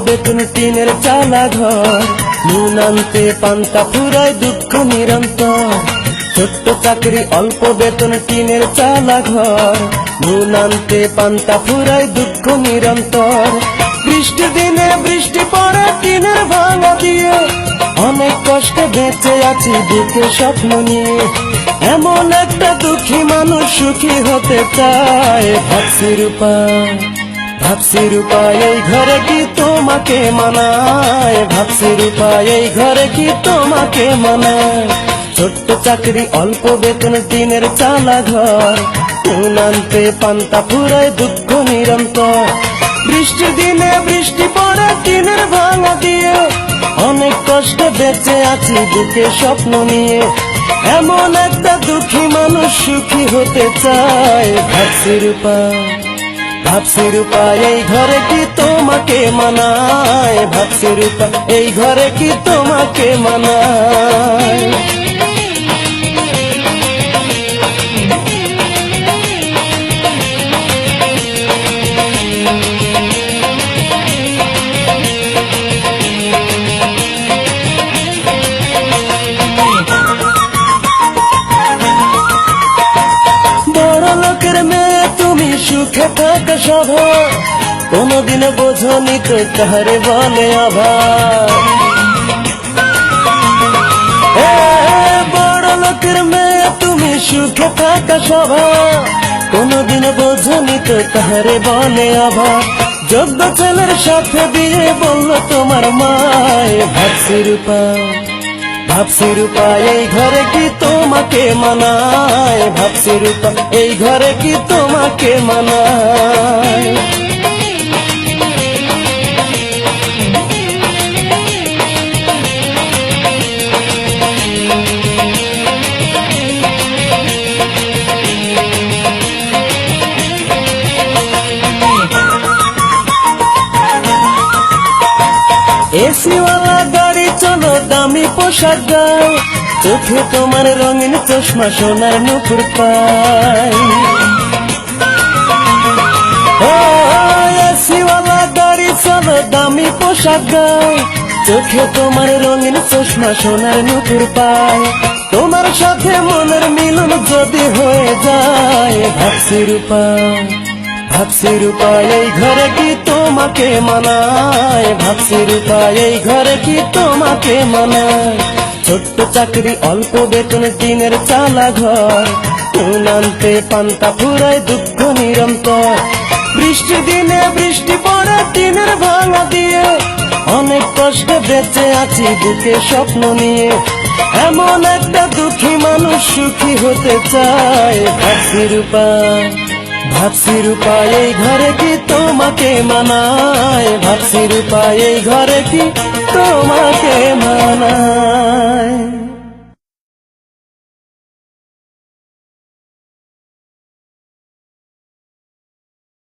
বেতন টিনের চালা ঘর, নুন আনতে পান্তা ফুরায় দুঃখ নিরন্তর। ছোট্ট চাকরি অল্প বেতন টিনের চালা ঘর, নুন আনতে পান্তা ফুরায় দুঃখ নিরন্তর। বৃষ্টির দিনে বৃষ্টি পড়ে টিনের ভাঙা দিয়ে, অনেক কষ্টে বেঁচে আছি দুঃখে স্বপ্ন নিয়ে। এমন একটা দুঃখী মানুষ সুখী হতে চায়, ভাবছি রূপা ভাবছি রূপা এই ঘরে কি তোমাকে মানায়, ভাবছি রূপা এই ঘরে কি তোমাকে মানায়। ছোট্ট চাকরি অল্প বেতন টিনের চালা ঘর, নুন আনতে পান্তা ফুরায় দুঃখ নিরন্তর। বৃষ্টির দিনে বৃষ্টি পড়ে টিনের ভাঙা দিয়ে, অনেক কষ্টে বেঁচে আছি দুঃখে স্বপ্ন নিয়ে। এমন একটা দুঃখী মানুষ সুখী হতে চায়, ভাবছি রূপা ভাবছি রূপা এই ঘরে কি তোমাকে মানায়, ভাবছি রূপা এই ঘরে কি তোমাকে মানায়। সুখে থাকা স্বভাব কোনদিন বোঝনি তো কারে বলে অভাব। বড় লোকের মেয়ে তুমি সুখে থাকা স্বভাব, কোনদিন বোঝনি তো কারে বলে অভাব। যোগ্য ছেলের সাথে বিয়ে বলল তোমার মায়, ভাবছি রূপা ভাবছি রূপা এই ঘরে কি তোমাকে মানায়, ভাবছি রূপা এই ঘরে কি তোমাকে মানায়। এসিওয়ালা গাড়ি চলো দামি পোশাক গাও, চোখে তোমার রঙিন চশমা সোনার নুপুর পাই। এসিওয়ালা গাড়ি চলো দামি পোশাক গাও, চোখে তোমার রঙিন চশমা সোনার নুপুর পাই। তোমার সাথে মনের মিলন যদি হয়ে যায়, ভাবছি রূপা ভাবছি রূপা এই ঘরে কি তোমাকে মানায়, ভাবছি রূপা এই ঘরে কি তোমাকে মানায়। ছোট্ট চাকরি অল্প বেতন টিনের চালা ঘর, নুন আনতে পান্তা ফুরায় দুঃখ নিরন্তর। বৃষ্টির দিনে বৃষ্টি পড়ে টিনের ভাঙা দিয়ে, অনেক কষ্টে বেঁচে আছি বুকে স্বপ্ন নিয়ে। এমন একটা দুঃখী মানুষ সুখী হতে চায়, ভাবছি রূপা ভাবছি রূপা এই ঘরে কি তোমাকে মানায়, ভাবছি রূপা এই ঘরে কি তোমাকে মানায়।